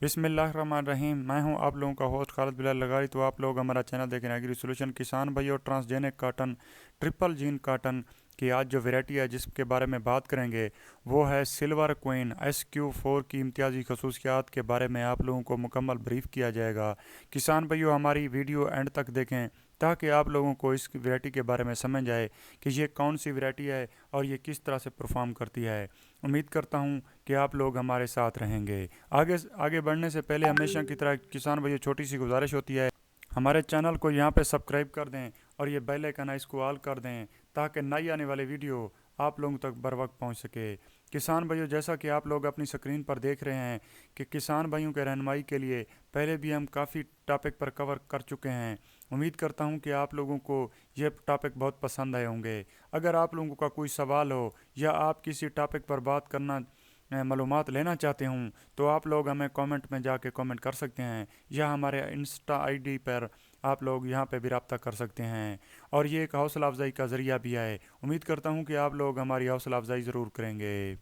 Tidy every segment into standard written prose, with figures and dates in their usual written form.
बिस्मिल्लाहिर्रहमानिर्रहीम। मैं हूं आप लोगों का होस्ट खालिद बिलाल लगारी। तो आप लोग हमारा चैनल देख रहे हैं एग्री सोल्यूशन। किसान भाई और transgenic cotton, triple gene cotton की आज जो वैरायटी है जिसके बारे में बात करेंगे वो है सिल्वर क्वीन SQ4 की इम्तियाज़ी खसूसियात के बारे में आप लोगों को मुकम्मल ब्रीफ किया जाएगा। किसान भाइयों, हमारी वीडियो एंड तक देखें ताकि आप लोगों को इस वैरायटी के बारे में समझ आए कि ये कौन सी वैरायटी है और ये किस तरह से परफॉर्म करती है। उम्मीद करता हूँ कि आप लोग हमारे साथ रहेंगे। आगे आगे बढ़ने से पहले हमेशा की तरह किसान भाइयों छोटी सी गुजारिश होती है, हमारे चैनल को यहाँ पे सब्सक्राइब कर दें और ये बेल आइकन है इसको ऑल कर दें ताकि नई आने वाली वीडियो आप लोगों तक बर वक्त पहुँच सके। किसान भाइयों, जैसा कि आप लोग अपनी स्क्रीन पर देख रहे हैं कि किसान भाइयों के रहनुमाई के लिए पहले भी हम काफ़ी टॉपिक पर कवर कर चुके हैं। उम्मीद करता हूं कि आप लोगों को ये टॉपिक बहुत पसंद आए होंगे। अगर आप लोगों का कोई सवाल हो या आप किसी टॉपिक पर बात करना मालूमात लेना चाहते हूं तो आप लोग हमें कमेंट में जाके कमेंट कर सकते हैं या हमारे इंस्टा आईडी पर आप लोग यहां पे भी रब्ता कर सकते हैं। और ये एक हौसला अफजाई का ज़रिया भी है। उम्मीद करता हूं कि आप लोग हमारी हौसला अफजाई ज़रूर करेंगे।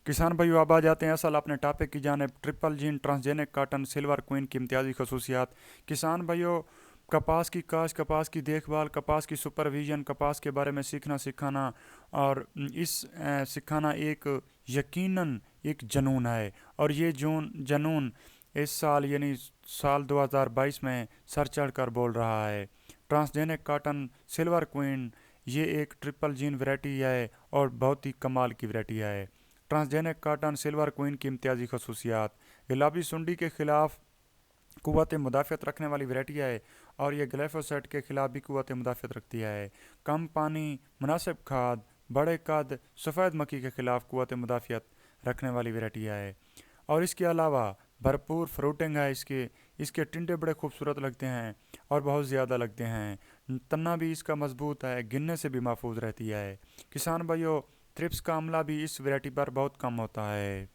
किसान भाइयों, अब आ जाते हैं असल अपने टॉपिक की जानिब। Triple gene transgenic cotton silver queen की इम्तियाज़ी खसूसियात। किसान भाइयों, कपास की काश्त, कपास की देखभाल, कपास की सुपरविजन, कपास के बारे में सीखना सिखाना और सिखाना एक यकीनन एक जुनून है। और ये जुनून इस साल यानी साल 2022 में सर चढ़ कर बोल रहा है। ट्रांसजेनिक काटन सिल्वर क्वीन ये एक ट्रिपल जीन वैरायटी है और बहुत ही कमाल की वैरायटी है। ट्रांसजेनिक काटन सिल्वर क्वीन की इम्तियाज़ी खसूसियात। गुलाबी सुंडी के ख़िलाफ़ क़ुव्वत मुदाफ़अत रखने वाली वैरायटी है और ये ग्लिफोसेट के ख़िलाफ़ भी क़ुव्वत मुदाफ़अत रखती है। कम पानी, मुनासिब खाद, बड़े कद, सफ़ेद मक्खी के ख़िलाफ़ क़ुव्वत मुदाफ़अत रखने वाली वैरायटी है। और इसके अलावा भरपूर फ्रूटिंग है। इसके इसके टिंडे बड़े खूबसूरत लगते हैं और बहुत ज़्यादा लगते हैं। तना भी इसका मजबूत है, गिरने से भी महफूज रहती है। किसान भाइयों, थ्रिप्स का हमला भी इस वैरायटी पर बहुत कम होता है।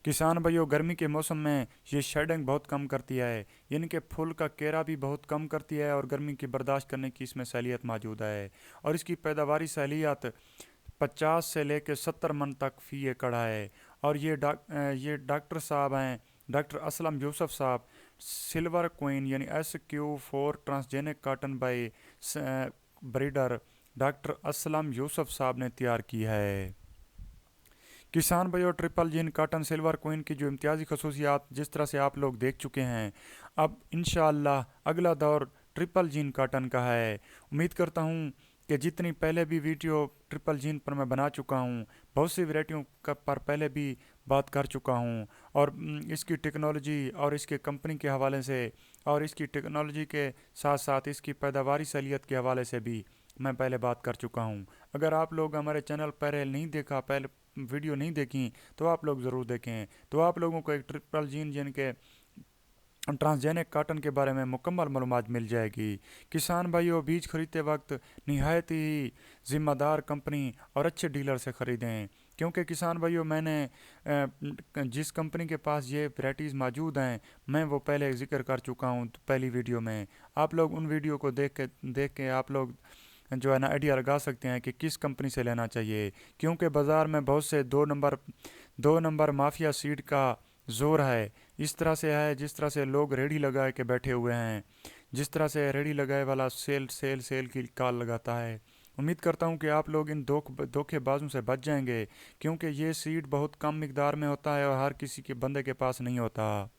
किसान भाइयों, गर्मी के मौसम में ये शेडिंग बहुत कम करती है, यानी कि फूल का केरा भी बहुत कम करती है और गर्मी की बर्दाश्त करने की इसमें सहूलियत मौजूद है। और इसकी पैदावारी सहूलियत 50 से लेकर 70 मन तक फ़ी एकड़ है। और ये डॉक्टर साहब हैं, डॉक्टर असलम यूसुफ साहब, सिल्वर क्वीन यानी SQ4 transgenic cotton by breeder doctor Aslam Yusuf साहब ने तैयार की है। किसान भाइयों, triple gene cotton silver queen की जो इम्तियाज़ी खसूसियात जिस तरह से आप लोग देख चुके हैं, अब इंशाअल्लाह अगला दौर ट्रिपल जीन काटन का है। उम्मीद करता हूँ कि जितनी पहले भी वीडियो ट्रिपल जीन पर मैं बना चुका हूँ, बहुत सी वैरायटियों पर पहले भी बात कर चुका हूँ और इसकी टेक्नोलॉजी और इसके कंपनी के हवाले से और इसकी टेक्नोलॉजी के साथ साथ इसकी पैदावारी सहूलियत के हवाले से भी मैं पहले बात कर चुका हूँ। अगर आप लोग हमारे चैनल पहले नहीं देखा, पहले वीडियो नहीं देखी तो आप लोग ज़रूर देखें, तो आप लोगों को एक ट्रिपल जीन यानी कि ट्रांसजेनिक काटन के बारे में मुकम्मल मालूमात मिल जाएगी। किसान भाइयों, बीज खरीदते वक्त निहायत ही ज़िम्मेदार कंपनी और अच्छे डीलर से ख़रीदें, क्योंकि किसान भाइयों मैंने जिस कंपनी के पास ये वैराइटीज़ मौजूद हैं मैं वो पहले ज़िक्र कर चुका हूँ पहली वीडियो में। आप लोग उन वीडियो को देख के आप लोग जो है ना आइडिया लगा सकते हैं कि किस कंपनी से लेना चाहिए, क्योंकि बाज़ार में बहुत से दो नंबर माफिया सीड का ज़ोर है। इस तरह से है जिस तरह से लोग रेडी लगाए के बैठे हुए हैं, जिस तरह से रेडी लगाए वाला सेल सेल सेल की कॉल लगाता है। उम्मीद करता हूं कि आप लोग इन धोखेबाजों से बच जाएंगे, क्योंकि ये सीड बहुत कम मिकदार में होता है और हर किसी के बंदे के पास नहीं होता।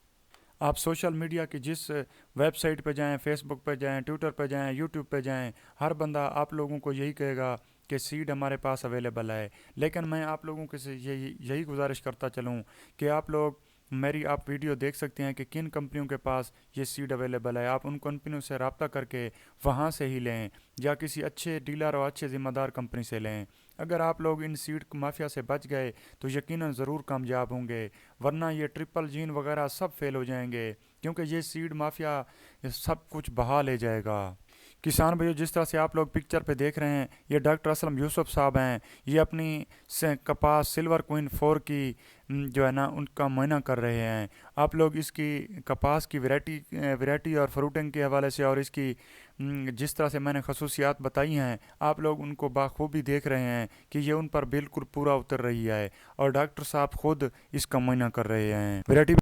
आप सोशल मीडिया की जिस वेबसाइट पे जाएं, फेसबुक पे जाएं, ट्विटर पे जाएं, यूट्यूब पे जाएं, हर बंदा आप लोगों को यही कहेगा कि सीड हमारे पास अवेलेबल है। लेकिन मैं आप लोगों के से यही गुजारिश करता चलूं कि आप वीडियो देख सकते हैं कि किन कंपनियों के पास ये सीड अवेलेबल है। आप उन कंपनियों से रब्ता करके वहाँ से ही लें या किसी अच्छे डीलर और अच्छे ज़िम्मेदार कंपनी से लें। अगर आप लोग इन सीड माफिया से बच गए तो यकीनन ज़रूर कामयाब होंगे, वरना ये ट्रिपल जीन वगैरह सब फेल हो जाएंगे, क्योंकि ये सीड माफिया सब कुछ बहा ले जाएगा। किसान भाइयों, जिस तरह से आप लोग पिक्चर पे देख रहे हैं, ये डॉक्टर असलम यूसुफ साहब हैं। ये अपनी कपास सिल्वर क्वीन 4 की जो है ना उनका मुआयना कर रहे हैं। आप लोग इसकी कपास की वैरायटी और फ्रूटिंग के हवाले से और इसकी जिस तरह से मैंने खसूसियात बताई हैं, आप लोग उनको बाखूबी देख रहे हैं कि ये उन पर बिल्कुल पूरा उतर रही है और डॉक्टर साहब खुद इसका मुआयना कर रहे हैं। वैरायटी